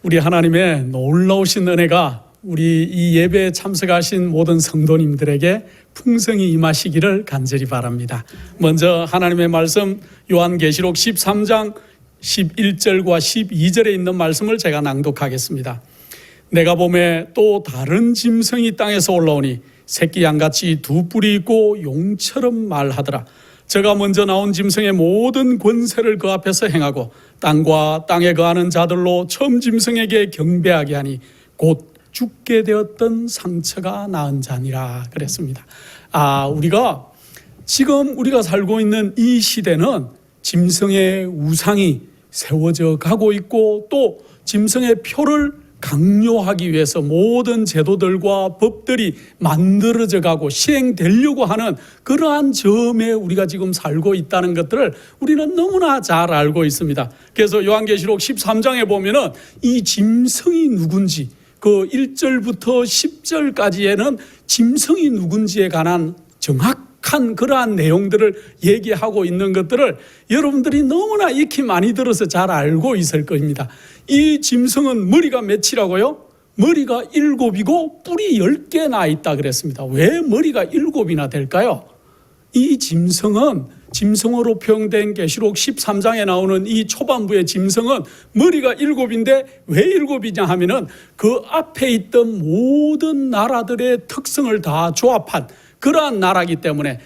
우리 하나님의 놀라우신 은혜가 우리 이 예배에 참석하신 모든 성도님들에게 풍성히 임하시기를 간절히 바랍니다. 먼저 하나님의 말씀 요한계시록 13장 11절과 12절에 있는 말씀을 제가 낭독하겠습니다. 내가 보매 또 다른 짐승이 땅에서 올라오니 새끼 양같이 두 뿔이 있고 용처럼 말하더라. 저가 먼저 나온 짐승의 모든 권세를 그 앞에서 행하고 땅과 땅에 거하는 자들로 처음 짐승에게 경배하게 하니 곧 죽게 되었던 상처가 나은 자니라 그랬습니다. 우리가 살고 있는 이 시대는 짐승의 우상이 세워져 가고 있고 또 짐승의 표를 강요하기 위해서 모든 제도들과 법들이 만들어져 가고 시행되려고 하는 그러한 점에 우리가 지금 살고 있다는 것들을 우리는 너무나 잘 알고 있습니다. 그래서 요한계시록 13장에 보면은 이 짐승이 누군지 그 1절부터 10절까지에는 짐승이 누군지에 관한 정확한 그러한 내용들을 얘기하고 있는 것들을 여러분들이 너무나 익히 많이 들어서 잘 알고 있을 겁니다. 이 짐승은 머리가 몇이라고요? 머리가 7이고 뿔이 10개 나 있다 그랬습니다. 왜 머리가 7이나 될까요? 이 짐승으로 표현된 계시록 13장에 나오는 이 초반부의 짐승은 머리가 7인데 왜 7이냐 하면은 그 앞에 있던 모든 나라들의 특성을 다 조합한 그러한 나라이기 때문에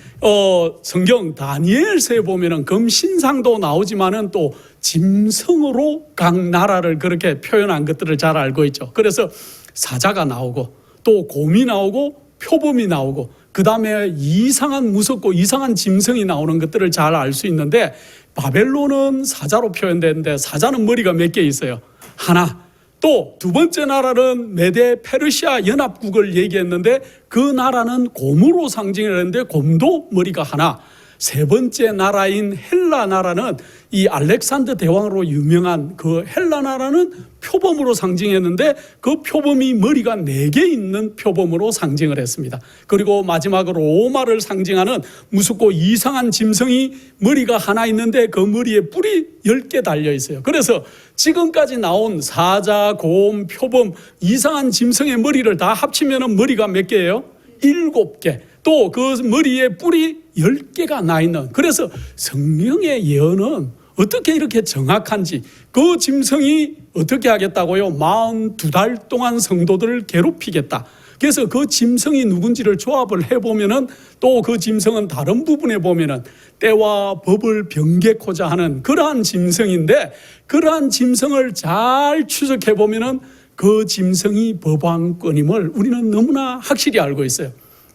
성경 다니엘서에 보면은 금신상도 나오지만은 또 짐승으로 각 나라를 그렇게 표현한 것들을 잘 알고 있죠. 그래서 사자가 나오고 또 곰이 나오고 표범이 나오고 그 다음에 무섭고 이상한 짐승이 나오는 것들을 잘 알 수 있는데 바벨론은 사자로 표현되는데 사자는 머리가 몇 개 있어요? 하나. 또 두 번째 나라는 메데 페르시아 연합국을 얘기했는데 그 나라는 곰으로 상징을 했는데 곰도 머리가 하나. 세 번째 나라인 헬라 나라는 이 알렉산더 대왕으로 유명한 그 헬라 나라는 표범으로 상징했는데 그 표범이 머리가 4개 있는 표범으로 상징을 했습니다. 그리고 마지막으로 로마를 상징하는 무섭고 이상한 짐승이 머리가 하나 있는데 그 머리에 뿔이 10개 달려 있어요. 그래서 지금까지 나온 사자, 곰, 표범, 이상한 짐승의 머리를 다 합치면 머리가 몇 개예요? 7개. 또 그 머리에 뿔이 10개가 나 있는. 그래서 성경의 예언은 어떻게 이렇게 정확한지 그 짐승이 어떻게 하겠다고요? 42달 동안 성도들을 괴롭히겠다. 그래서 그 짐승이 누군지를 조합을 해보면은 또 그 짐승은 다른 부분에 보면은 때와 법을 변개코자 하는 그러한 짐승인데 그러한 짐승을 잘 추적해 보면은 그 짐승이 법왕권임을 우리는 너무나 확실히 알고 있어요.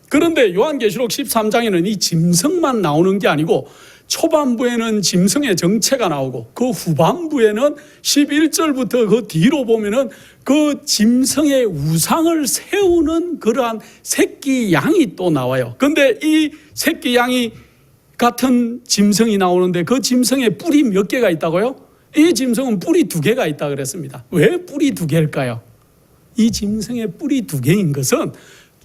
그런데 요한계시록 13장에는 이 짐승만 나오는 게 아니고 초반부에는 짐승의 정체가 나오고 그 후반부에는 11절부터 그 뒤로 보면은 그 짐승의 우상을 세우는 그러한 새끼 양이 또 나와요. 근데 이 새끼 양이 같은 짐승이 나오는데 그 짐승의 뿔이 몇 개가 있다고요? 이 짐승은 뿔이 2개가 있다 그랬습니다. 왜 뿔이 2개일까요? 이 짐승의 뿔이 2개인 것은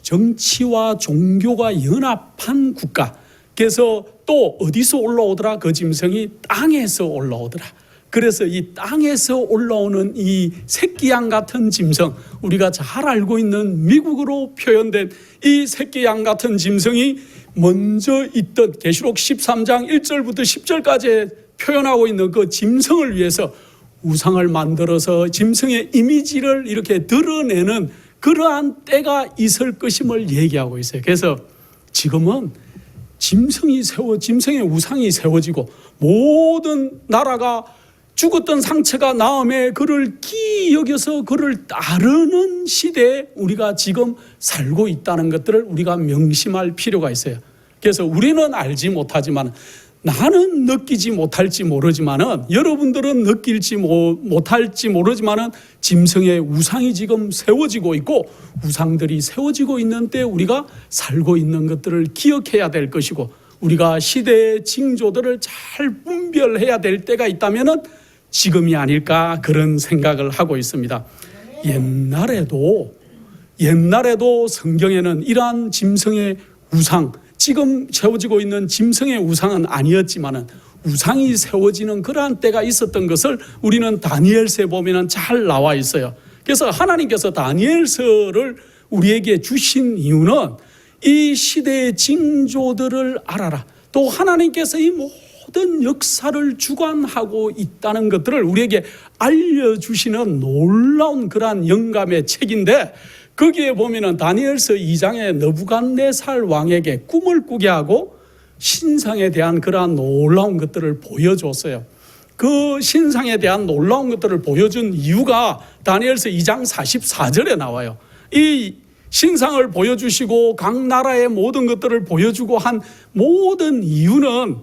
정치와 종교가 연합한 국가. 그래서 또 어디서 올라오더라? 그 짐승이 땅에서 올라오더라. 그래서 이 땅에서 올라오는 이 새끼양 같은 짐승, 우리가 잘 알고 있는 미국으로 표현된 이 새끼양 같은 짐승이 먼저 있던 계시록 13장 1절부터 10절까지 표현하고 있는 그 짐승을 위해서 우상을 만들어서 짐승의 이미지를 이렇게 드러내는 그러한 때가 있을 것임을 얘기하고 있어요. 그래서 지금은 짐승의 우상이 세워지고 모든 나라가 죽었던 상처가 나음에 그를 기이 여겨서 그를 따르는 시대에 우리가 지금 살고 있다는 것들을 우리가 명심할 필요가 있어요. 그래서 우리는 알지 못하지만 나는 느끼지 못할지 모르지만은 여러분들은 느낄지 못할지 모르지만은 짐승의 우상이 지금 세워지고 있고 우상들이 세워지고 있는 때 우리가 살고 있는 것들을 기억해야 될 것이고 우리가 시대의 징조들을 잘 분별해야 될 때가 있다면은 지금이 아닐까 그런 생각을 하고 있습니다. 옛날에도 성경에는 이러한 짐승의 우상 지금 세워지고 있는 짐승의 우상은 아니었지만은 우상이 세워지는 그러한 때가 있었던 것을 우리는 다니엘서에 보면 잘 나와 있어요. 그래서 하나님께서 다니엘서를 우리에게 주신 이유는 이 시대의 징조들을 알아라. 또 하나님께서 이 모든 역사를 주관하고 있다는 것들을 우리에게 알려주시는 놀라운 그러한 영감의 책인데, 거기에 보면은 다니엘서 2장에 느부갓네살 왕에게 꿈을 꾸게 하고 신상에 대한 그러한 놀라운 것들을 보여줬어요. 그 신상에 대한 놀라운 것들을 보여준 이유가 다니엘서 2장 44절에 나와요. 이 신상을 보여주시고 각 나라의 모든 것들을 보여주고 한 모든 이유는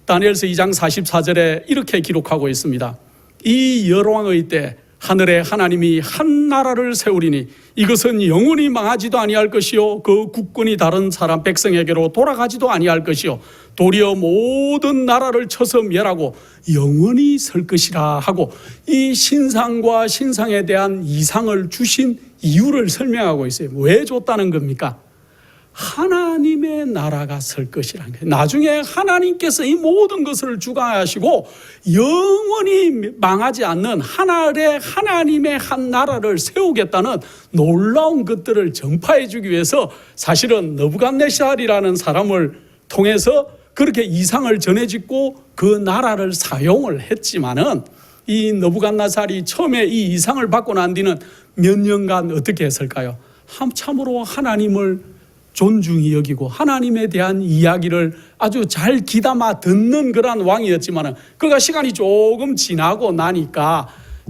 다니엘서 2장 44절에 이렇게 기록하고 있습니다. 이 열왕의 때 하늘에 하나님이 한 나라를 세우리니 이것은 영원히 망하지도 아니할 것이요 그 국군이 다른 사람 백성에게로 돌아가지도 아니할 것이요 도리어 모든 나라를 쳐서 멸하고 영원히 설 것이라 하고, 이 신상과 신상에 대한 이상을 주신 이유를 설명하고 있어요. 왜 줬다는 겁니까? 하나님의 나라가 설 것이라는 거예요. 나중에 하나님께서 이 모든 것을 주관하시고 영원히 망하지 않는 하늘의 하나님의 한 나라를 세우겠다는 놀라운 것들을 전파해 주기 위해서 사실은 느부갓네살이라는 사람을 통해서 그렇게 이상을 전해짓고 그 나라를 사용을 했지만은, 이 느부갓네살이 처음에 이 이상을 받고 난 뒤는 몇 년간 어떻게 했을까요? 참으로 하나님을 존중히 여기고 하나님에 대한 이야기를 아주 잘 귀담아 듣는 그런 왕이었지만은, 그가 시간이 조금 지나고 나니까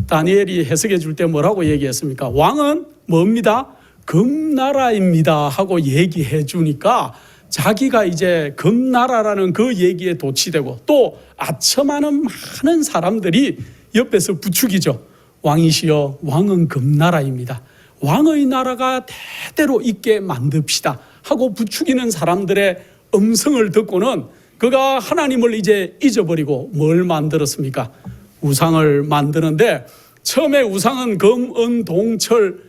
다니엘이 해석해 줄 때 뭐라고 얘기했습니까? 왕은 뭡니다? 금나라입니다 하고 얘기해 주니까 자기가 이제 금나라라는 그 얘기에 도취되고, 또 아첨하는 많은 사람들이 옆에서 부추기죠. 왕이시여, 왕은 금나라입니다. 왕의 나라가 대대로 있게 만듭시다 하고 부추기는 사람들의 음성을 듣고는 그가 하나님을 이제 잊어버리고 뭘 만들었습니까? 우상을 만드는데, 처음에 우상은 금, 은, 동,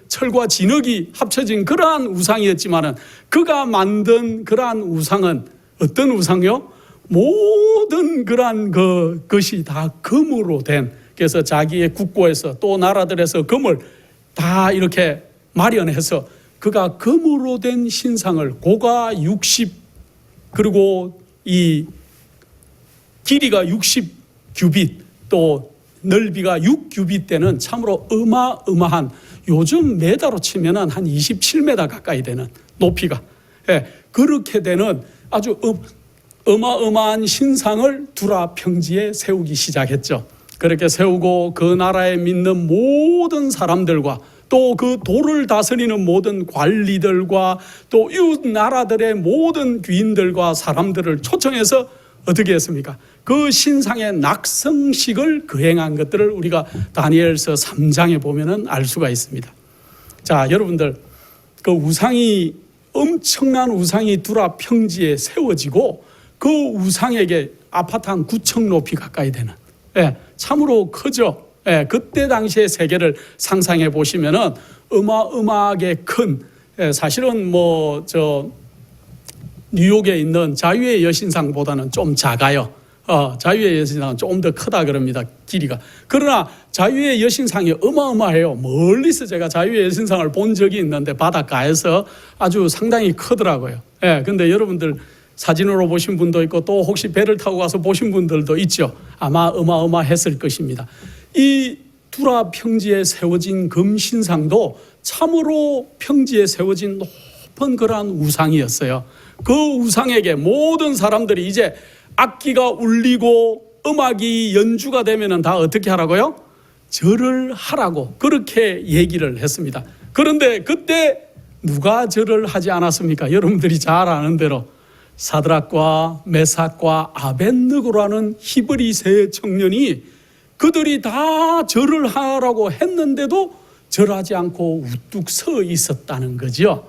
철과 진흙이 합쳐진 그러한 우상이었지만은, 그가 만든 그러한 우상은 어떤 우상이요? 모든 그러한 것이 다 금으로 된, 그래서 자기의 국고에서 또 나라들에서 금을 다 이렇게 마련해서 그가 금으로 된 신상을 고가 60, 그리고 이 길이가 60규빗 또 넓이가 6규빗 되는 참으로 어마어마한, 요즘 메다로 치면은 한 27m 가까이 되는 높이가, 그렇게 되는 아주 어마어마한 신상을 두라 평지에 세우기 시작했죠. 그렇게 세우고 그 나라에 믿는 모든 사람들과 또 그 도를 다스리는 모든 관리들과 또 이웃 나라들의 모든 귀인들과 사람들을 초청해서 어떻게 했습니까? 그 신상의 낙성식을 거행한 것들을 우리가 다니엘서 3장에 보면은 알 수가 있습니다. 자, 여러분들, 그 우상이, 엄청난 우상이 두라 평지에 세워지고 그 우상에게 아파트 한 9층 높이 가까이 되는, 참으로 크죠. 그때 당시의 세계를 상상해 보시면은 어마어마하게 큰, 사실은 뉴욕에 있는 자유의 여신상보다는 좀 작아요. 자유의 여신상은 조금 더 크다 그럽니다, 길이가. 그러나 자유의 여신상이 어마어마해요. 멀리서 제가 자유의 여신상을 본 적이 있는데 바닷가에서 아주 상당히 크더라고요. 근데 여러분들 사진으로 보신 분도 있고 또 혹시 배를 타고 가서 보신 분들도 있죠. 아마 어마어마했을 것입니다. 이 두라 평지에 세워진 금신상도 참으로 평지에 세워진 높은 그러한 우상이었어요. 그 우상에게 모든 사람들이 이제 악기가 울리고 음악이 연주가 되면은 다 어떻게 하라고요? 절을 하라고 그렇게 얘기를 했습니다. 그런데 그때 누가 절을 하지 않았습니까? 여러분들이 잘 아는 대로 사드락과 메삭과 아벳느고라는 히브리 세 청년이 그들이 다 절을 하라고 했는데도 절하지 않고 우뚝 서 있었다는 거죠.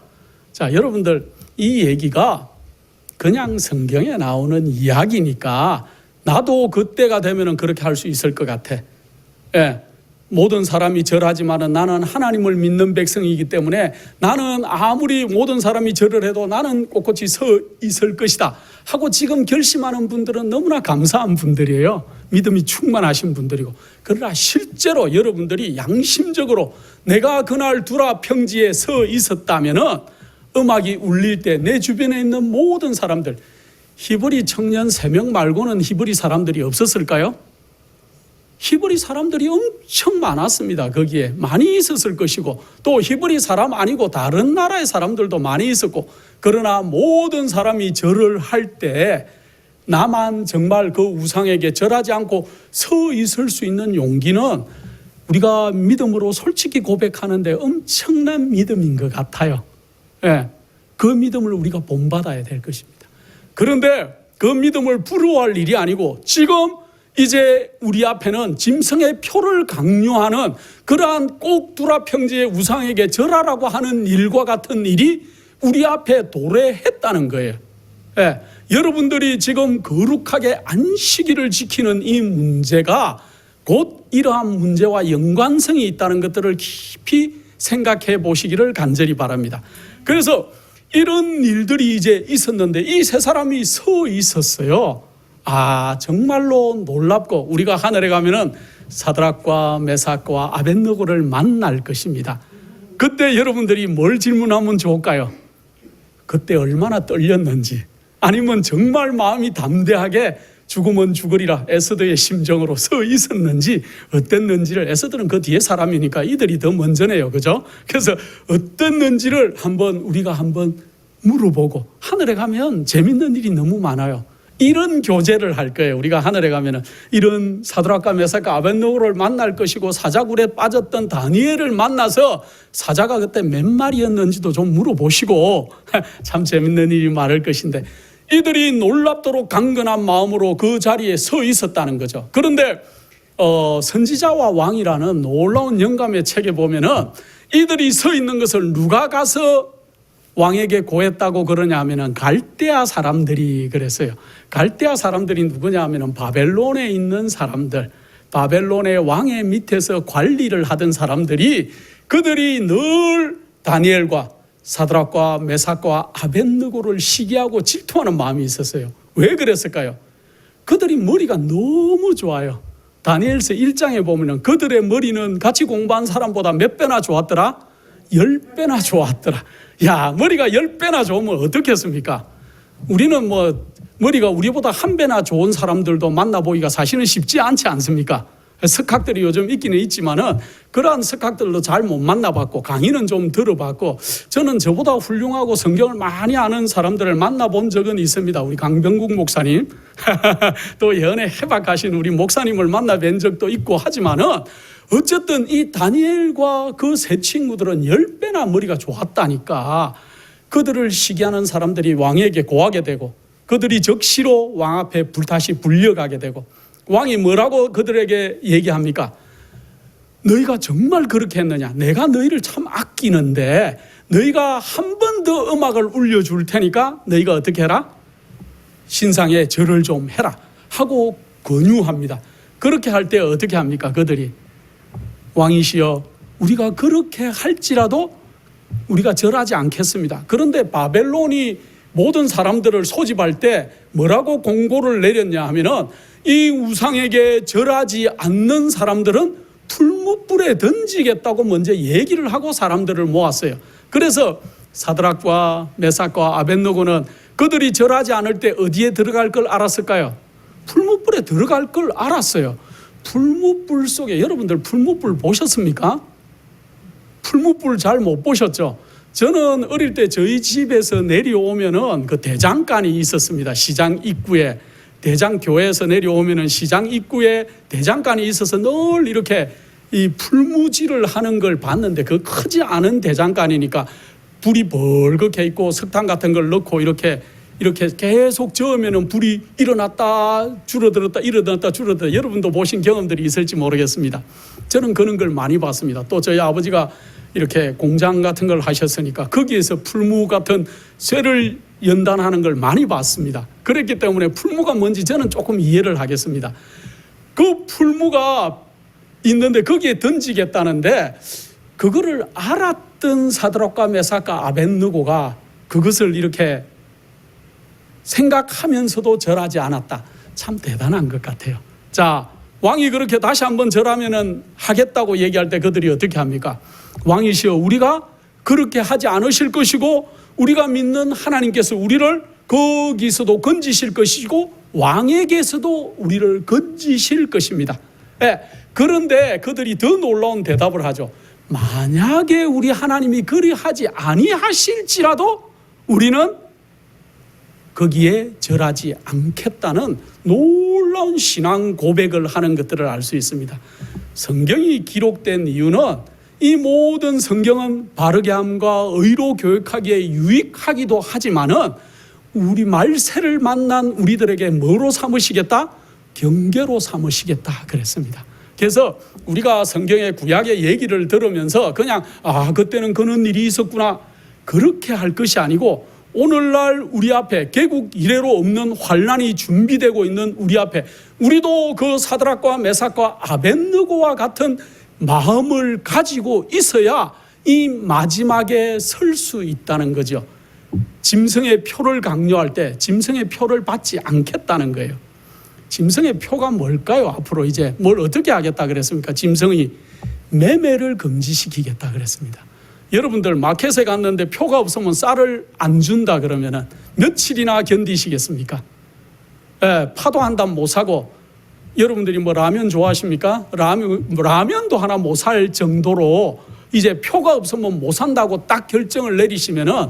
자, 여러분들, 이 얘기가 그냥 성경에 나오는 이야기니까 나도 그때가 되면은 그렇게 할 수 있을 것 같아. 모든 사람이 절하지만은 나는 하나님을 믿는 백성이기 때문에 나는 아무리 모든 사람이 절을 해도 나는 꼿꼿이 서 있을 것이다 하고 지금 결심하는 분들은 너무나 감사한 분들이에요. 믿음이 충만하신 분들이고. 그러나 실제로 여러분들이 양심적으로 내가 그날 두라 평지에 서 있었다면은 음악이 울릴 때 내 주변에 있는 모든 사람들, 히브리 청년 3명 말고는 히브리 사람들이 없었을까요? 히브리 사람들이 엄청 많았습니다. 거기에 많이 있었을 것이고, 또 히브리 사람 아니고 다른 나라의 사람들도 많이 있었고, 그러나 모든 사람이 절을 할 때 나만 정말 그 우상에게 절하지 않고 서 있을 수 있는 용기는 우리가 믿음으로 솔직히 고백하는데 엄청난 믿음인 것 같아요. 예, 그 믿음을 우리가 본받아야 될 것입니다. 그런데 그 믿음을 부러워할 일이 아니고 지금 이제 우리 앞에는 짐승의 표를 강요하는 그러한 꼭두라 평지의 우상에게 절하라고 하는 일과 같은 일이 우리 앞에 도래했다는 거예요. 예, 여러분들이 지금 거룩하게 안식일을 지키는 이 문제가 곧 이러한 문제와 연관성이 있다는 것들을 깊이 생각해 보시기를 간절히 바랍니다. 그래서 이런 일들이 이제 있었는데 이 세 사람이 서 있었어요. 아, 정말로 놀랍고 우리가 하늘에 가면은 사드락과 메삭과 아벳느고를 만날 것입니다. 그때 여러분들이 뭘 질문하면 좋을까요? 그때 얼마나 떨렸는지, 아니면 정말 마음이 담대하게 죽으면 죽으리라 에스더의 심정으로 서 있었는지 어땠는지를, 에스더는 그 뒤에 사람이니까 이들이 더 먼저네요. 그죠? 그래서 어땠는지를 우리가 한번 물어보고, 하늘에 가면 재밌는 일이 너무 많아요. 이런 교제를 할 거예요. 우리가 하늘에 가면은 이런 사드락과 메삭과 아벳느고를 만날 것이고, 사자굴에 빠졌던 다니엘을 만나서 사자가 그때 몇 마리였는지도 좀 물어보시고 참 재밌는 일이 많을 것인데, 이들이 놀랍도록 강건한 마음으로 그 자리에 서 있었다는 거죠. 그런데 선지자와 왕이라는 놀라운 영감의 책에 보면은 이들이 서 있는 것을 누가 가서 왕에게 고했다고 그러냐 하면은 갈대아 사람들이 그랬어요. 갈대아 사람들이 누구냐 하면은 바벨론에 있는 사람들, 바벨론의 왕의 밑에서 관리를 하던 사람들이, 그들이 늘 다니엘과 사드락과 메삭과 아벳느고를 시기하고 질투하는 마음이 있었어요. 왜 그랬을까요? 그들이 머리가 너무 좋아요. 다니엘서 1장에 보면은 그들의 머리는 같이 공부한 사람보다 몇 배나 좋았더라? 10배나 좋았더라. 야, 머리가 10배나 좋으면 어떻겠습니까? 우리는 머리가 우리보다 1배나 좋은 사람들도 만나보기가 사실은 쉽지 않지 않습니까? 석학들이 요즘 있기는 있지만은 그러한 석학들도 잘 못 만나봤고, 강의는 좀 들어봤고, 저는 저보다 훌륭하고 성경을 많이 아는 사람들을 만나본 적은 있습니다. 우리 강병국 목사님 또 연애 해박하신 우리 목사님을 만나뵌 적도 있고 하지만은, 어쨌든 이 다니엘과 그 세 친구들은 10배나 머리가 좋았다니까 그들을 시기하는 사람들이 왕에게 고하게 되고, 그들이 적시로 왕 앞에 다시 불려가게 되고, 왕이 뭐라고 그들에게 얘기합니까? 너희가 정말 그렇게 했느냐? 내가 너희를 참 아끼는데 너희가 한 번 더 음악을 울려줄 테니까 너희가 어떻게 해라? 신상에 절을 좀 해라 하고 권유합니다. 그렇게 할 때 어떻게 합니까? 그들이 왕이시여, 우리가 그렇게 할지라도 우리가 절하지 않겠습니다. 그런데 바벨론이 모든 사람들을 소집할 때 뭐라고 공고를 내렸냐 하면은, 이 우상에게 절하지 않는 사람들은 풀무불에 던지겠다고 먼저 얘기를 하고 사람들을 모았어요. 그래서 사드락과 메삭과 아벳느고는 그들이 절하지 않을 때 어디에 들어갈 걸 알았을까요? 풀무불에 들어갈 걸 알았어요. 풀무불 속에, 여러분들 풀무불 보셨습니까? 풀무불 잘 못 보셨죠? 저는 어릴 때 저희 집에서 내려오면은 그 대장간이 있었습니다. 시장 입구에, 대장교회에서 내려오면은 시장 입구에 대장간이 있어서 늘 이렇게 이 풀무질을 하는 걸 봤는데, 그 크지 않은 대장간이니까 불이 벌겋게 있고 석탄 같은 걸 넣고 이렇게 계속 저으면은 불이 일어났다 줄어들었다 일어났다 줄어들었다. 여러분도 보신 경험들이 있을지 모르겠습니다. 저는 그런 걸 많이 봤습니다. 또 저희 아버지가 이렇게 공장 같은 걸 하셨으니까 거기에서 풀무 같은 쇠를 연단하는 걸 많이 봤습니다. 그랬기 때문에 풀무가 뭔지 저는 조금 이해를 하겠습니다. 그 풀무가 있는데 거기에 던지겠다는데 그거를 알았던 사드락과 메삭과 아벳느고가 그것을 이렇게 생각하면서도 절하지 않았다. 참 대단한 것 같아요. 자, 왕이 그렇게 다시 한번 절하면은 하겠다고 얘기할 때 그들이 어떻게 합니까? 왕이시여, 우리가 그렇게 하지 않으실 것이고 우리가 믿는 하나님께서 우리를 거기서도 건지실 것이고 왕에게서도 우리를 건지실 것입니다. 예, 그런데 그들이 더 놀라운 대답을 하죠. 만약에 우리 하나님이 그리하지 아니하실지라도 우리는 거기에 절하지 않겠다는 놀라운 신앙 고백을 하는 것들을 알 수 있습니다. 성경이 기록된 이유는 이 모든 성경은 바르게 함과 의로 교육하기에 유익하기도 하지만은 우리 말세를 만난 우리들에게 뭐로 삼으시겠다? 경계로 삼으시겠다 그랬습니다. 그래서 우리가 성경의 구약의 얘기를 들으면서 그냥 그때는 그런 일이 있었구나 그렇게 할 것이 아니고 오늘날 우리 앞에 개국 이래로 없는 환난이 준비되고 있는 우리 앞에 우리도 그 사드락과 메삭과 아벳느고와 같은 마음을 가지고 있어야 이 마지막에 설 수 있다는 거죠. 짐승의 표를 강요할 때 짐승의 표를 받지 않겠다는 거예요. 짐승의 표가 뭘까요? 앞으로 이제 뭘 어떻게 하겠다 그랬습니까? 짐승이 매매를 금지시키겠다 그랬습니다. 여러분들 마켓에 갔는데 표가 없으면 쌀을 안 준다 그러면은 며칠이나 견디시겠습니까? 파도 한 단 못 사고 여러분들이 뭐 라면 좋아하십니까? 라면도 하나 못 살 정도로 이제 표가 없으면 못 산다고 딱 결정을 내리시면은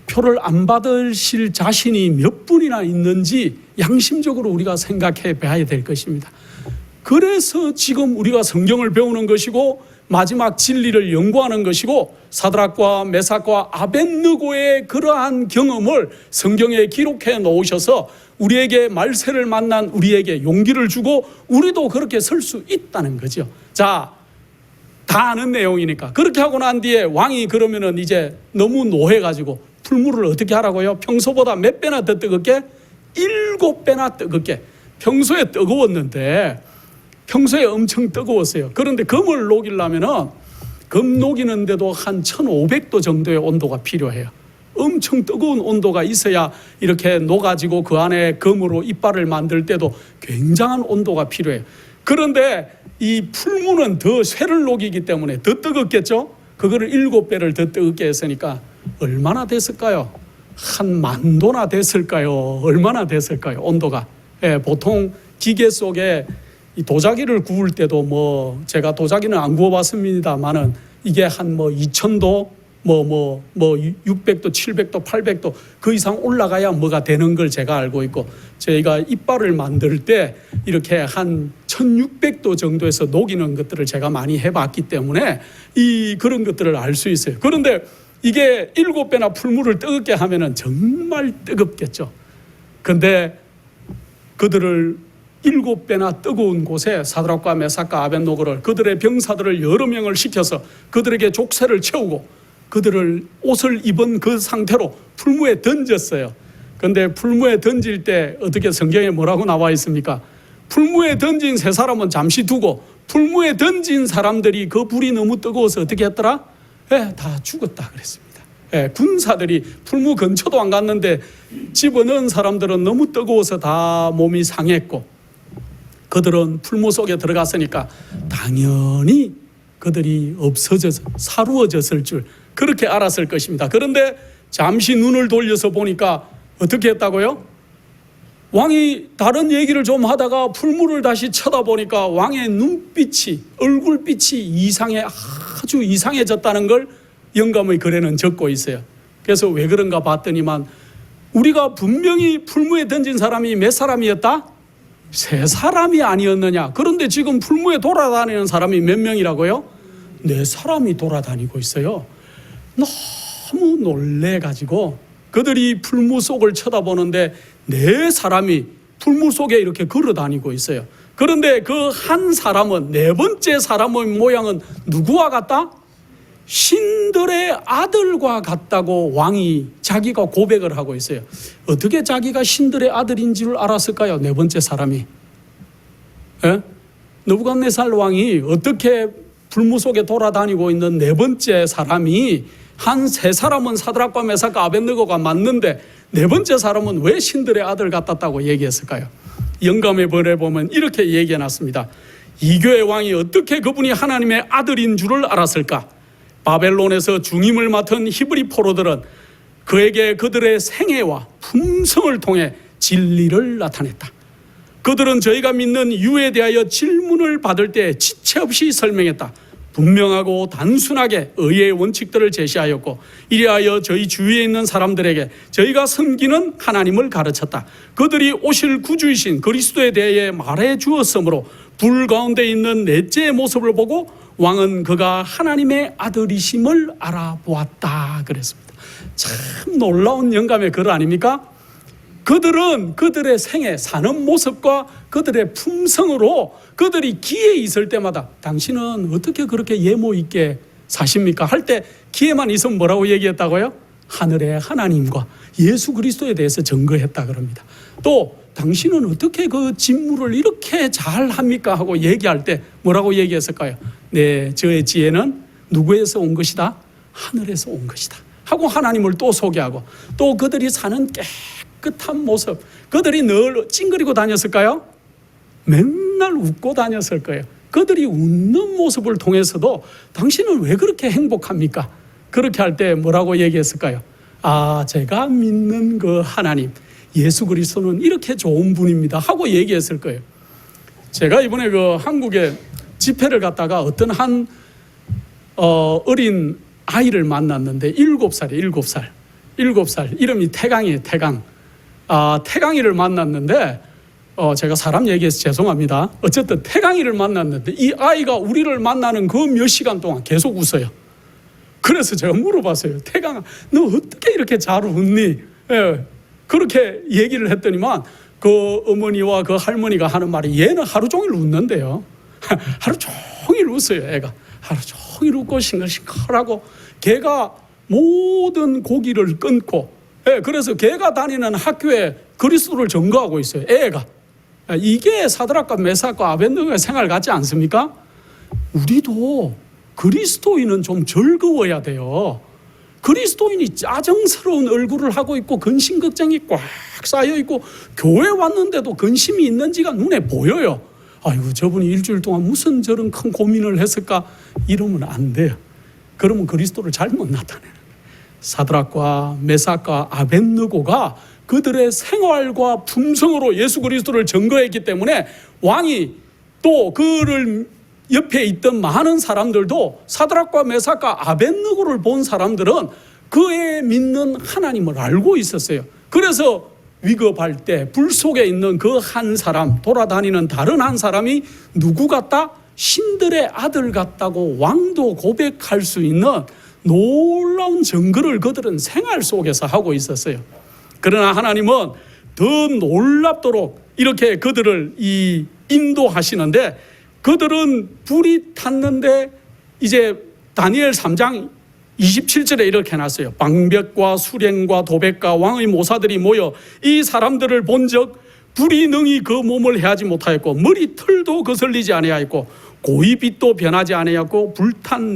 표를 안 받으실 자신이 몇 분이나 있는지 양심적으로 우리가 생각해 봐야 될 것입니다. 그래서 지금 우리가 성경을 배우는 것이고 마지막 진리를 연구하는 것이고 사드락과 메삭과 아벳느고의 그러한 경험을 성경에 기록해 놓으셔서 우리에게 말세를 만난 우리에게 용기를 주고 우리도 그렇게 설 수 있다는 거죠. 자, 다 아는 내용이니까 그렇게 하고 난 뒤에 왕이 그러면은 이제 너무 노해가지고 풀무를 어떻게 하라고요? 평소보다 몇 배나 더 뜨겁게? 7배나 뜨겁게. 평소에 뜨거웠는데 평소에 엄청 뜨거웠어요. 그런데 금을 녹이려면은 금 녹이는데도 한 1500도 정도의 온도가 필요해요. 엄청 뜨거운 온도가 있어야 이렇게 녹아지고 그 안에 금으로 이빨을 만들 때도 굉장한 온도가 필요해요. 그런데 이 풀무는 더 쇠를 녹이기 때문에 더 뜨겁겠죠? 그거를 7배를 더 뜨겁게 했으니까 얼마나 됐을까요? 한 10,000도나 됐을까요? 얼마나 됐을까요? 온도가. 보통 기계 속에 이 도자기를 구울 때도 뭐 제가 도자기는 안 구워봤습니다만은 이게 한 2,000도 600도, 700도, 800도 그 이상 올라가야 뭐가 되는 걸 제가 알고 있고 저희가 이빨을 만들 때 이렇게 한 1600도 정도에서 녹이는 것들을 제가 많이 해봤기 때문에 그런 것들을 알 수 있어요. 그런데 이게 7배나 풀무를 뜨겁게 하면은 정말 뜨겁겠죠. 근데 그들을 7배나 뜨거운 곳에 사드락과 메삭과 아벳느고를 그들의 병사들을 여러 명을 시켜서 그들에게 족쇄를 채우고 그들을 옷을 입은 그 상태로 풀무에 던졌어요. 그런데 풀무에 던질 때 어떻게 성경에 뭐라고 나와 있습니까? 풀무에 던진 세 사람은 잠시 두고 풀무에 던진 사람들이 그 불이 너무 뜨거워서 어떻게 했더라? 다 죽었다 그랬습니다. 군사들이 풀무 근처도 안 갔는데 집어넣은 사람들은 너무 뜨거워서 다 몸이 상했고 그들은 풀무 속에 들어갔으니까 당연히 그들이 없어져서 사루어졌을 줄 그렇게 알았을 것입니다. 그런데 잠시 눈을 돌려서 보니까 어떻게 했다고요? 왕이 다른 얘기를 좀 하다가 풀무를 다시 쳐다보니까 왕의 눈빛이 얼굴빛이 아주 이상해졌다는 걸 영감의 글에는 적고 있어요. 그래서 왜 그런가 봤더니만 우리가 분명히 풀무에 던진 사람이 몇 사람이었다? 3사람이 아니었느냐. 그런데 지금 풀무에 돌아다니는 사람이 몇 명이라고요? 4사람이 돌아다니고 있어요. 너무 놀래가지고 그들이 풀무 속을 쳐다보는데 4사람이 풀무 속에 이렇게 걸어다니고 있어요. 그런데 그 한 사람은 4번째 사람의 모양은 누구와 같다? 신들의 아들과 같다고 왕이 자기가 고백을 하고 있어요. 어떻게 자기가 신들의 아들인 줄 알았을까요? 4번째 사람이. 느부갓네살 왕이 어떻게 불무 속에 돌아다니고 있는 네 번째 사람이 한 세 사람은 사드락과 메삭과 아벳느고가 맞는데 네 번째 사람은 왜 신들의 아들 같았다고 얘기했을까요? 영감의 벌에 보면 이렇게 얘기해 놨습니다. 이교의 왕이 어떻게 그분이 하나님의 아들인 줄을 알았을까? 바벨론에서 중임을 맡은 히브리 포로들은 그에게 그들의 생애와 품성을 통해 진리를 나타냈다. 그들은 저희가 믿는 유에 대하여 질문을 받을 때 지체 없이 설명했다. 분명하고 단순하게 의의 원칙들을 제시하였고 이리하여 저희 주위에 있는 사람들에게 저희가 섬기는 하나님을 가르쳤다. 그들이 오실 구주이신 그리스도에 대해 말해 주었으므로 불 가운데 있는 넷째의 모습을 보고 왕은 그가 하나님의 아들이심을 알아보았다 그랬습니다. 참 놀라운 영감의 글 아닙니까? 그들은 그들의 생애 사는 모습과 그들의 품성으로 그들이 기에 있을 때마다 당신은 어떻게 그렇게 예모 있게 사십니까? 할 때 기에만 있으면 뭐라고 얘기했다고요? 하늘의 하나님과 예수 그리스도에 대해서 증거했다 그럽니다. 또 당신은 어떻게 그 직무를 이렇게 잘 합니까? 하고 얘기할 때 뭐라고 얘기했을까요? 네, 저의 지혜는 누구에서 온 것이다? 하늘에서 온 것이다 하고 하나님을 또 소개하고 또 그들이 사는 깨끗한 모습, 그들이 늘 찡그리고 다녔을까요? 맨날 웃고 다녔을 거예요. 그들이 웃는 모습을 통해서도 당신은 왜 그렇게 행복합니까? 그렇게 할 때 뭐라고 얘기했을까요? 아, 제가 믿는 그 하나님 예수 그리스도는 이렇게 좋은 분입니다 하고 얘기했을 거예요. 제가 이번에 그 한국에 집회를 갔다가 어떤 한 어린 아이를 만났는데 7살 이름이 태강이에요. 태강이를 만났는데 제가 사람 얘기해서 죄송합니다. 어쨌든 태강이를 만났는데 이 아이가 우리를 만나는 그 몇 시간 동안 계속 웃어요. 그래서 제가 물어봤어요. 태강아, 너 어떻게 이렇게 잘 웃니? 예, 그렇게 얘기를 했더니만 그 어머니와 그 할머니가 하는 말이 얘는 하루 종일 웃는데요. 하루 종일 웃어요. 애가 하루 종일 웃고 싱글싱글하고 걔가 모든 고기를 끊고 그래서 걔가 다니는 학교에 그리스도를 전거하고 있어요. 애가. 이게 사드락과 메삭과 아벳느고의 생활 같지 않습니까? 우리도 그리스도인은 좀 즐거워야 돼요. 그리스도인이 짜증스러운 얼굴을 하고 있고 근심걱정이 꽉 쌓여 있고 교회 왔는데도 근심이 있는지가 눈에 보여요. 아이고 저분이 일주일 동안 무슨 저런 큰 고민을 했을까? 이러면 안 돼요. 그러면 그리스도를 잘못 나타내는 거예요. 사드락과 메삭과 아벳느고가 그들의 생활과 품성으로 예수 그리스도를 증거했기 때문에 왕이 또 그를 옆에 있던 많은 사람들도 사드락과 메삭과 아벳느고를 본 사람들은 그의 믿는 하나님을 알고 있었어요. 그래서 위급할 때 불 속에 있는 그 한 사람, 돌아다니는 다른 한 사람이 누구 같다? 신들의 아들 같다고 왕도 고백할 수 있는 놀라운 증거를 그들은 생활 속에서 하고 있었어요. 그러나 하나님은 더 놀랍도록 이렇게 그들을 인도하시는데 그들은 불이 탔는데 이제 다니엘 3장 27절에 이렇게 해놨어요. 방백과 수령과 도백과 왕의 모사들이 모여 이 사람들을 본즉 불이 능히 그 몸을 해하지 못하였고 머리 털도 거슬리지 아니하였고 고이빛도 변하지 아니하였고 불탄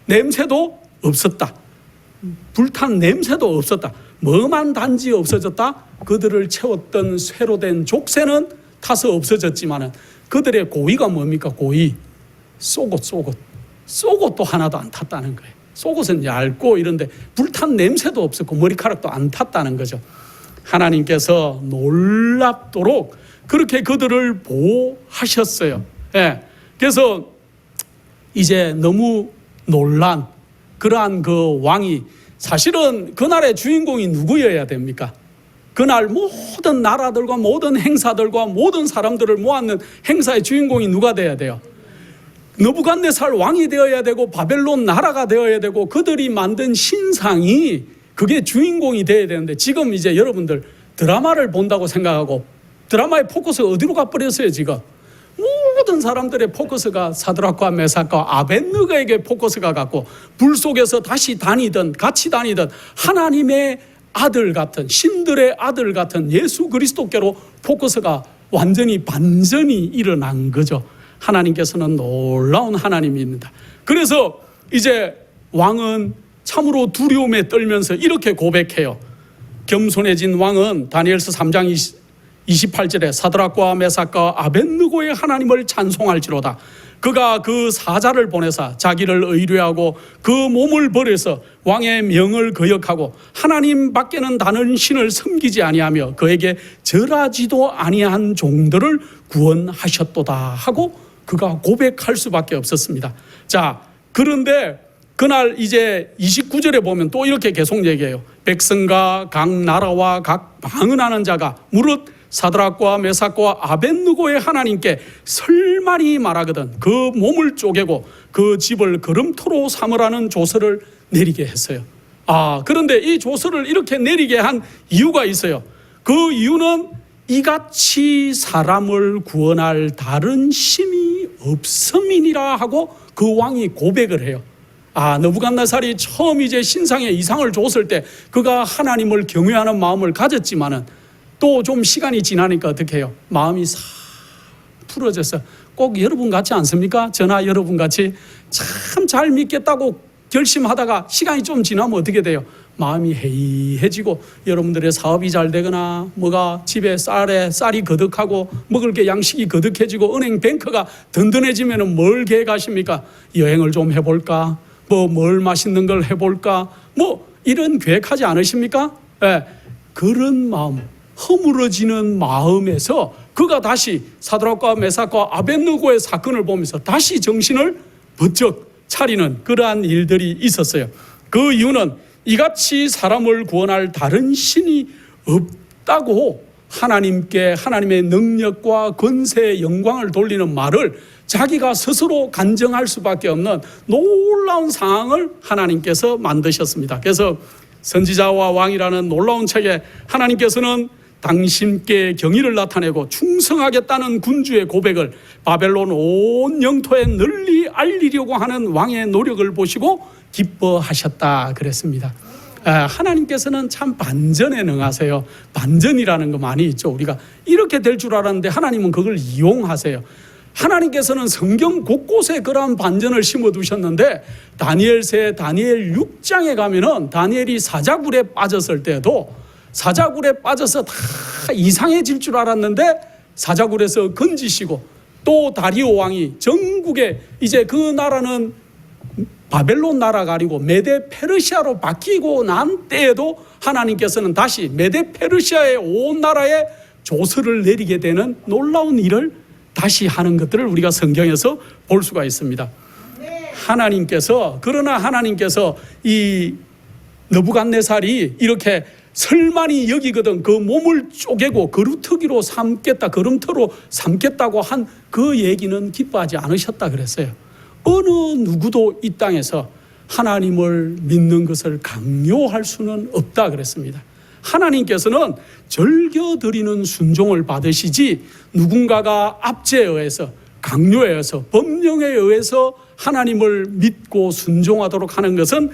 냄새도 없었다. 불탄 냄새도 없었다. 뭐만 단지 없어졌다? 그들을 채웠던 쇠로 된 족쇄는 타서 없어졌지만은 그들의 고의가 뭡니까? 고의. 속옷도 하나도 안 탔다는 거예요. 속옷은 얇고 이런데 불탄 냄새도 없었고 머리카락도 안 탔다는 거죠. 하나님께서 놀랍도록 그렇게 그들을 보호하셨어요. 예. 그래서 이제 너무 놀란 그러한 그 왕이 사실은 그날의 주인공이 누구여야 됩니까? 그날 모든 나라들과 모든 행사들과 모든 사람들을 모았는 행사의 주인공이 누가 되어야 돼요? 느부갓네살 왕이 되어야 되고 바벨론 나라가 되어야 되고 그들이 만든 신상이 그게 주인공이 되어야 되는데 지금 이제 여러분들 드라마를 본다고 생각하고 드라마의 포커스가 어디로 가버렸어요 지금? 모든 사람들의 포커스가 사드락과 메삭과 아벳느고에게 포커스가 갔고 불 속에서 다시 다니든 같이 다니든 하나님의 아들 같은 신들의 아들 같은 예수 그리스도께로 포커스가 완전히 반전이 일어난 거죠. 하나님께서는 놀라운 하나님입니다. 그래서 이제 왕은 참으로 두려움에 떨면서 이렇게 고백해요. 겸손해진 왕은 다니엘서 3장 28절에 사드락과 메삭과 아벳느고의 하나님을 찬송할지로다. 그가 그 사자를 보내사 자기를 의뢰하고 그 몸을 버려서 왕의 명을 거역하고 하나님 밖에는 다른 신을 섬기지 아니하며 그에게 절하지도 아니한 종들을 구원하셨도다 하고 그가 고백할 수밖에 없었습니다. 자, 그런데 그날 이제 29절에 보면 또 이렇게 계속 얘기해요. 백성과 각 나라와 각 방언하는 자가 무릇 사드락과 메삭과 아벳느고의 하나님께 설만이 말하거든 그 몸을 쪼개고 그 집을 걸음토로 삼으라는 조서를 내리게 했어요. 그런데 이 조서를 이렇게 내리게 한 이유가 있어요. 그 이유는 이같이 사람을 구원할 다른 신이 없음이니라 하고 그 왕이 고백을 해요. 느부갓네살이 처음 이제 신상에 이상을 줬을 때 그가 하나님을 경외하는 마음을 가졌지만은 또 좀 시간이 지나니까 어떻게 해요? 마음이 싹 풀어져서 꼭 여러분 같지 않습니까? 저나 여러분 같이 참 잘 믿겠다고 결심하다가 시간이 좀 지나면 어떻게 돼요? 마음이 해이해지고 여러분들의 사업이 잘 되거나 뭐가 집에 쌀이 거득하고 먹을 게 양식이 거득해지고 은행 뱅크가 든든해지면 뭘 계획하십니까? 여행을 좀 해볼까? 뭘 맛있는 걸 해볼까? 이런 계획하지 않으십니까? 그런 마음, 허물어지는 마음에서 그가 다시 사드락과 메삭과 아벳느고의 사건을 보면서 다시 정신을 번쩍 차리는 그러한 일들이 있었어요. 그 이유는 이같이 사람을 구원할 다른 신이 없다고 하나님께 하나님의 능력과 권세의 영광을 돌리는 말을 자기가 스스로 간증할 수밖에 없는 놀라운 상황을 하나님께서 만드셨습니다. 그래서 선지자와 왕이라는 놀라운 책에 하나님께서는 당신께 경의를 나타내고 충성하겠다는 군주의 고백을 바벨론 온 영토에 널리 알리려고 하는 왕의 노력을 보시고 기뻐하셨다 그랬습니다. 하나님께서는 참 반전에 능하세요. 반전이라는 거 많이 있죠. 우리가 이렇게 될 줄 알았는데 하나님은 그걸 이용하세요. 하나님께서는 성경 곳곳에 그러한 반전을 심어두셨는데 다니엘 6장에 가면은 다니엘이 사자굴에 빠졌을 때도 사자굴에 빠져서 다 이상해질 줄 알았는데 사자굴에서 건지시고 또 다리오 왕이 전국에 이제 그 나라는 바벨론 나라가 아니고 메데 페르시아로 바뀌고 난 때에도 하나님께서는 다시 메데 페르시아의 온 나라에 조서를 내리게 되는 놀라운 일을 다시 하는 것들을 우리가 성경에서 볼 수가 있습니다. 그러나 하나님께서 이 느부갓네살이 이렇게 설만이 여기거든 그 몸을 쪼개고 걸음터로 삼겠다고 한 그 얘기는 기뻐하지 않으셨다 그랬어요. 어느 누구도 이 땅에서 하나님을 믿는 것을 강요할 수는 없다 그랬습니다. 하나님께서는 절겨드리는 순종을 받으시지 누군가가 압제에 의해서 강요에 의해서 법령에 의해서 하나님을 믿고 순종하도록 하는 것은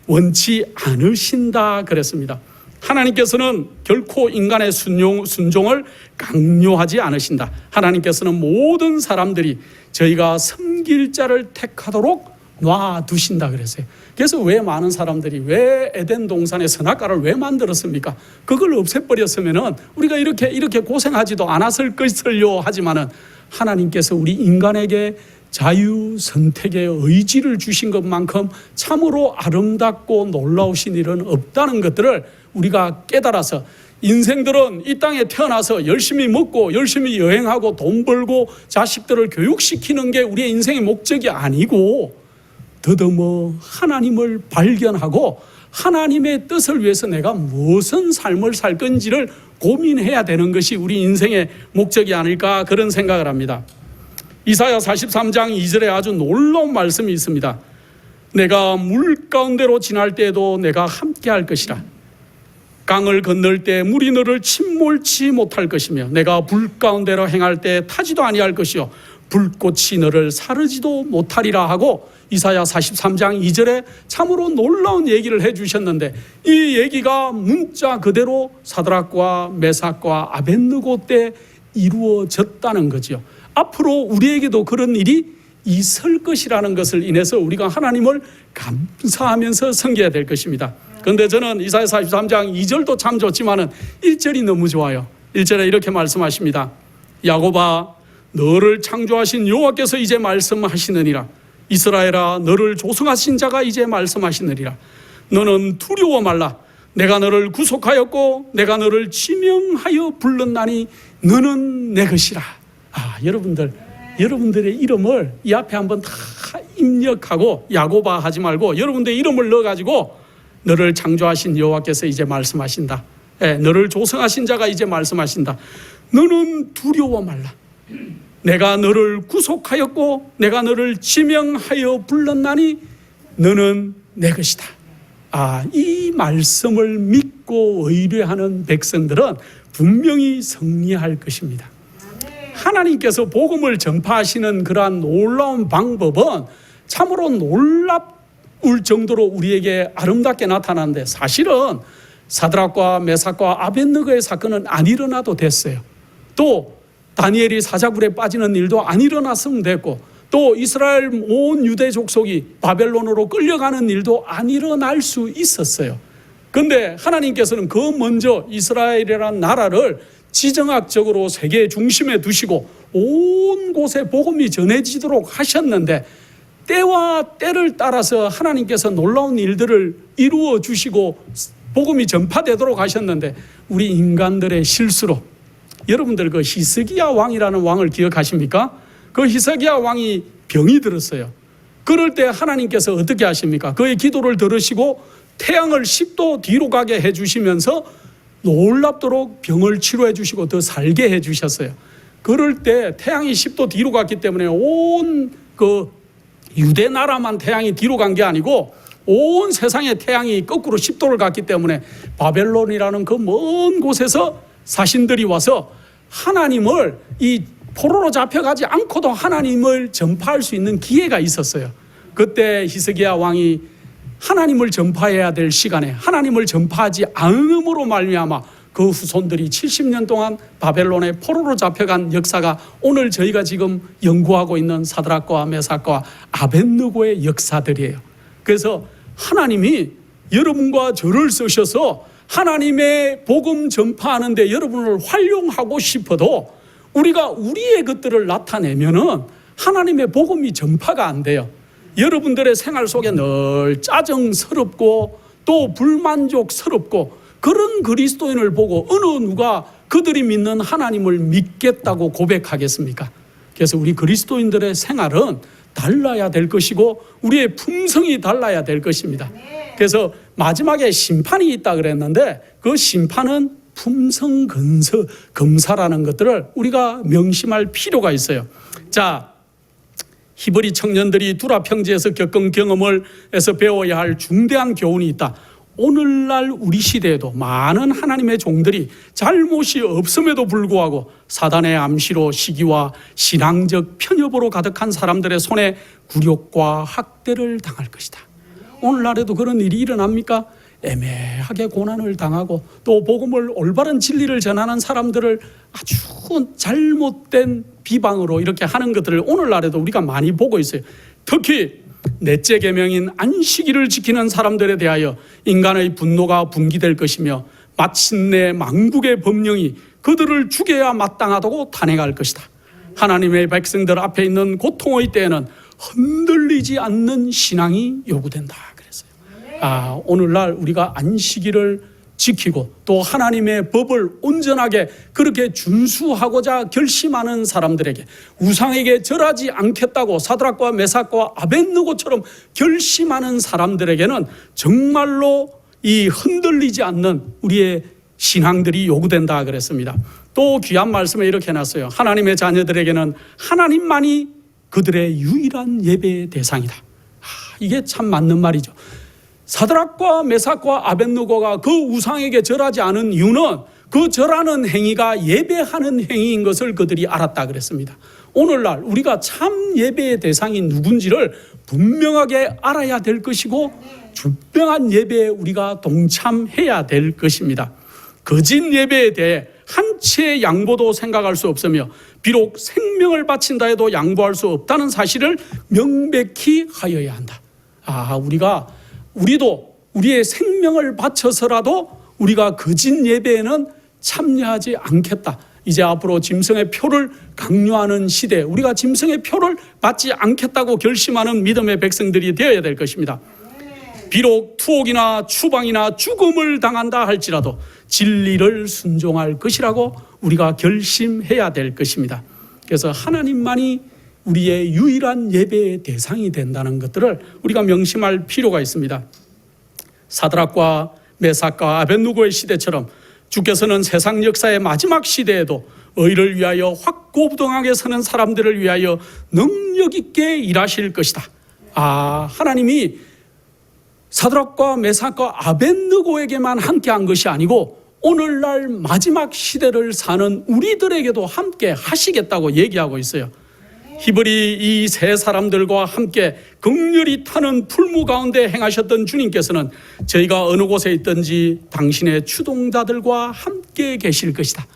원치 않으신다 그랬습니다. 하나님께서는 결코 인간의 순종을 강요하지 않으신다. 하나님께서는 모든 사람들이 저희가 섬길 자를 택하도록 놔두신다 그랬어요. 그래서 왜 많은 사람들이 왜 에덴 동산의 선악과를 왜 만들었습니까? 그걸 없애버렸으면은 우리가 이렇게 고생하지도 않았을 것을요 하지만은 하나님께서 우리 인간에게 자유 선택의 의지를 주신 것만큼 참으로 아름답고 놀라우신 일은 없다는 것들을 우리가 깨달아서 인생들은 이 땅에 태어나서 열심히 먹고 열심히 여행하고 돈 벌고 자식들을 교육시키는 게 우리의 인생의 목적이 아니고 더더머 하나님을 발견하고 하나님의 뜻을 위해서 내가 무슨 삶을 살 건지를 고민해야 되는 것이 우리 인생의 목적이 아닐까 그런 생각을 합니다. 이사야 43장 2절에 아주 놀라운 말씀이 있습니다. 내가 물 가운데로 지날 때에도 내가 함께 할 것이라. 강을 건널 때 물이 너를 침몰치 못할 것이며 내가 불 가운데로 행할 때 타지도 아니할 것이요 불꽃이 너를 사르지도 못하리라 하고 이사야 43장 2절에 참으로 놀라운 얘기를 해주셨는데 이 얘기가 문자 그대로 사드락과 메삭과 아벳느고 때 이루어졌다는 거죠. 앞으로 우리에게도 그런 일이 있을 것이라는 것을 인해서 우리가 하나님을 감사하면서 섬겨야 될 것입니다. 그런데 저는 이사야 43장 2절도 참 좋지만은 1절이 너무 좋아요. 1절에 이렇게 말씀하십니다. 야곱아, 너를 창조하신 여호와께서 이제 말씀하시느니라. 이스라엘아, 너를 조성하신 자가 이제 말씀하시느니라. 너는 두려워 말라. 내가 너를 구속하였고 내가 너를 지명하여 불렀나니 너는 내 것이라. 여러분들의 이름을 이 앞에 한번 다 입력하고 야곱아 하지 말고 여러분들의 이름을 넣어가지고 너를 창조하신 여호와께서 이제 말씀하신다. 너를 조성하신 자가 이제 말씀하신다. 너는 두려워 말라. 내가 너를 구속하였고 내가 너를 지명하여 불렀나니 너는 내 것이다. 이 말씀을 믿고 의뢰하는 백성들은 분명히 승리할 것입니다. 하나님께서 복음을 전파하시는 그러한 놀라운 방법은 참으로 놀라울 정도로 우리에게 아름답게 나타나는데, 사실은 사드락과 메삭과 아벳느고의 사건은 안 일어나도 됐어요. 또 다니엘이 사자굴에 빠지는 일도 안 일어났으면 됐고, 또 이스라엘 온 유대 족속이 바벨론으로 끌려가는 일도 안 일어날 수 있었어요. 그런데 하나님께서는 그 먼저 이스라엘이라는 나라를 지정학적으로 세계 중심에 두시고 온 곳에 복음이 전해지도록 하셨는데, 때와 때를 따라서 하나님께서 놀라운 일들을 이루어 주시고 복음이 전파되도록 하셨는데, 우리 인간들의 실수로, 여러분들 그 히스기야 왕이라는 왕을 기억하십니까? 그 히스기야 왕이 병이 들었어요. 그럴 때 하나님께서 어떻게 하십니까? 그의 기도를 들으시고 태양을 10도 뒤로 가게 해주시면서 놀랍도록 병을 치료해 주시고 더 살게 해 주셨어요. 그럴 때 태양이 10도 뒤로 갔기 때문에 온 그 유대 나라만 태양이 뒤로 간 게 아니고 온 세상의 태양이 거꾸로 10도를 갔기 때문에 바벨론이라는 그 먼 곳에서 사신들이 와서 하나님을, 이 포로로 잡혀가지 않고도 하나님을 전파할 수 있는 기회가 있었어요. 그때 히스기야 왕이 하나님을 전파해야 될 시간에 하나님을 전파하지 않음으로 말미암아 그 후손들이 70년 동안 바벨론의 포로로 잡혀간 역사가 오늘 저희가 지금 연구하고 있는 사드락과 메삭과 아벳느고의 역사들이에요. 그래서 하나님이 여러분과 저를 쓰셔서 하나님의 복음 전파하는 데 여러분을 활용하고 싶어도 우리가 우리의 것들을 나타내면은 하나님의 복음이 전파가 안 돼요. 여러분들의 생활 속에 늘 짜증스럽고 또 불만족스럽고 그런 그리스도인을 보고 어느 누가 그들이 믿는 하나님을 믿겠다고 고백하겠습니까? 그래서 우리 그리스도인들의 생활은 달라야 될 것이고 우리의 품성이 달라야 될 것입니다. 그래서 마지막에 심판이 있다 그랬는데 그 심판은 품성 검사라는 것들을 우리가 명심할 필요가 있어요. 자, 히브리 청년들이 두라 평지에서 겪은 경험을 해서 배워야 할 중대한 교훈이 있다. 오늘날 우리 시대에도 많은 하나님의 종들이 잘못이 없음에도 불구하고 사단의 암시로 시기와 신앙적 편협으로 가득한 사람들의 손에 굴욕과 학대를 당할 것이다. 오늘날에도 그런 일이 일어납니까? 애매하게 고난을 당하고 또 복음을, 올바른 진리를 전하는 사람들을 아주 잘못된 비방으로 이렇게 하는 것들을 오늘날에도 우리가 많이 보고 있어요. 특히 넷째 계명인 안식일을 지키는 사람들에 대하여 인간의 분노가 분기될 것이며 마침내 만국의 법령이 그들을 죽여야 마땅하다고 탄핵할 것이다. 하나님의 백성들 앞에 있는 고통의 때에는 흔들리지 않는 신앙이 요구된다 그랬어요. 오늘날 우리가 안식일을 지키고 또 하나님의 법을 온전하게 그렇게 준수하고자 결심하는 사람들에게, 우상에게 절하지 않겠다고 사드락과 메삭과 아벳느고처럼 결심하는 사람들에게는 정말로 이 흔들리지 않는 우리의 신앙들이 요구된다 그랬습니다. 또 귀한 말씀에 이렇게 해놨어요. 하나님의 자녀들에게는 하나님만이 그들의 유일한 예배의 대상이다. 이게 참 맞는 말이죠. 사드락과 메삭과 아벳느고가 그 우상에게 절하지 않은 이유는 그 절하는 행위가 예배하는 행위인 것을 그들이 알았다 그랬습니다. 오늘날 우리가 참 예배의 대상이 누군지를 분명하게 알아야 될 것이고 분명한 예배에 우리가 동참해야 될 것입니다. 거짓 예배에 대해 한 채의 양보도 생각할 수 없으며 비록 생명을 바친다 해도 양보할 수 없다는 사실을 명백히 하여야 한다. 우리도 우리의 생명을 바쳐서라도 우리가 거짓 예배에는 참여하지 않겠다. 이제 앞으로 짐승의 표를 강요하는 시대, 우리가 짐승의 표를 받지 않겠다고 결심하는 믿음의 백성들이 되어야 될 것입니다. 비록 투옥이나 추방이나 죽음을 당한다 할지라도 진리를 순종할 것이라고 우리가 결심해야 될 것입니다. 그래서 하나님만이 우리의 유일한 예배의 대상이 된다는 것들을 우리가 명심할 필요가 있습니다. 사드락과 메삭과 아벳느고의 시대처럼 주께서는 세상 역사의 마지막 시대에도 의를 위하여 확고부동하게 서는 사람들을 위하여 능력 있게 일하실 것이다. 하나님이 사드락과 메삭과 아벳느고에게만 함께한 것이 아니고 오늘날 마지막 시대를 사는 우리들에게도 함께 하시겠다고 얘기하고 있어요. 히브리 이 세 사람들과 함께 극렬히 타는 풀무 가운데 행하셨던 주님께서는 저희가 어느 곳에 있든지 당신의 추동자들과 함께 계실 것이다.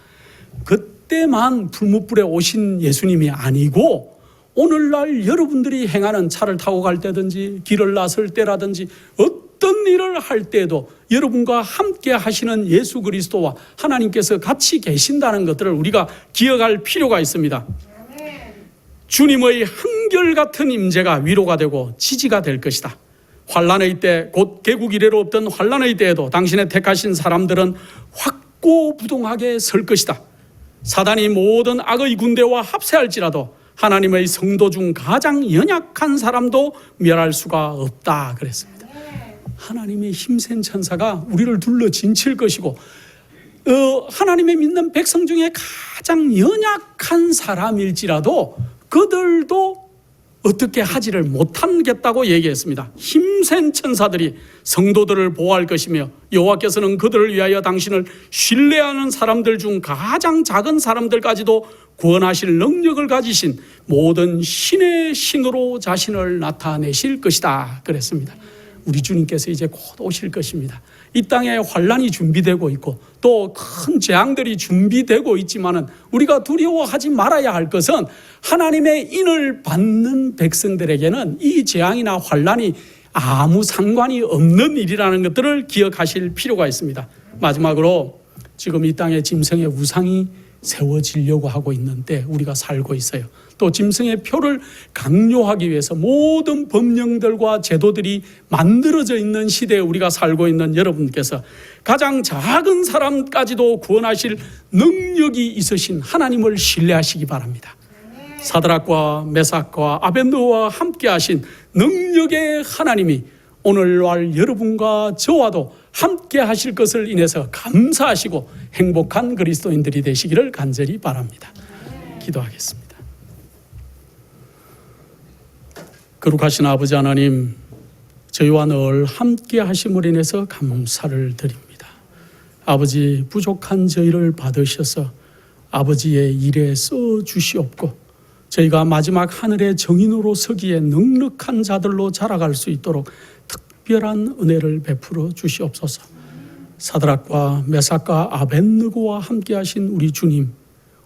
그때만 풀무불에 오신 예수님이 아니고 오늘날 여러분들이 행하는 차를 타고 갈 때든지 길을 나설 때라든지 어떤 일을 할 때에도 여러분과 함께 하시는 예수 그리스도와 하나님께서 같이 계신다는 것들을 우리가 기억할 필요가 있습니다. 주님의 한결같은 임재가 위로가 되고 지지가 될 것이다. 환난의 때, 곧 개국 이래로 없던 환난의 때에도 당신의 택하신 사람들은 확고부동하게 설 것이다. 사단이 모든 악의 군대와 합세할지라도 하나님의 성도 중 가장 연약한 사람도 멸할 수가 없다 그랬습니다. 하나님의 힘센 천사가 우리를 둘러 진칠 것이고 하나님의 믿는 백성 중에 가장 연약한 사람일지라도 그들도 어떻게 하지를 못하겠다고 얘기했습니다. 힘센 천사들이 성도들을 보호할 것이며 여호와께서는 그들을 위하여 당신을 신뢰하는 사람들 중 가장 작은 사람들까지도 구원하실 능력을 가지신 모든 신의 신으로 자신을 나타내실 것이다 그랬습니다. 우리 주님께서 이제 곧 오실 것입니다. 이 땅에 환난이 준비되고 있고 또 큰 재앙들이 준비되고 있지만은 우리가 두려워하지 말아야 할 것은 하나님의 인을 받는 백성들에게는 이 재앙이나 환난이 아무 상관이 없는 일이라는 것들을 기억하실 필요가 있습니다. 마지막으로 지금 이 땅에 짐승의 우상이 세워지려고 하고 있는데 우리가 살고 있어요. 또 짐승의 표를 강요하기 위해서 모든 법령들과 제도들이 만들어져 있는 시대에 우리가 살고 있는 여러분께서 가장 작은 사람까지도 구원하실 능력이 있으신 하나님을 신뢰하시기 바랍니다. 사드락과 메삭과 아벳느고와 함께 하신 능력의 하나님이 오늘날 여러분과 저와도 함께 하실 것을 인해서 감사하시고 행복한 그리스도인들이 되시기를 간절히 바랍니다. 기도하겠습니다. 거룩하신 아버지 하나님, 저희와 늘 함께 하심을 인해서 감사를 드립니다. 아버지, 부족한 저희를 받으셔서 아버지의 일에 써주시옵고 저희가 마지막 하늘의 정인으로 서기에 넉넉한 자들로 자라갈 수 있도록 특별한 은혜를 베풀어 주시옵소서. 사드락과 메삭과 아벳느고와 함께 하신 우리 주님,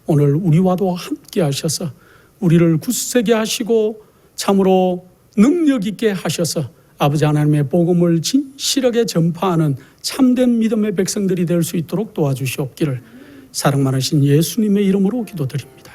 오늘 우리와도 함께 하셔서 우리를 굳세게 하시고 참으로 능력 있게 하셔서 아버지 하나님의 복음을 진실하게 전파하는 참된 믿음의 백성들이 될 수 있도록 도와주시옵기를 사랑 많으신 예수님의 이름으로 기도드립니다.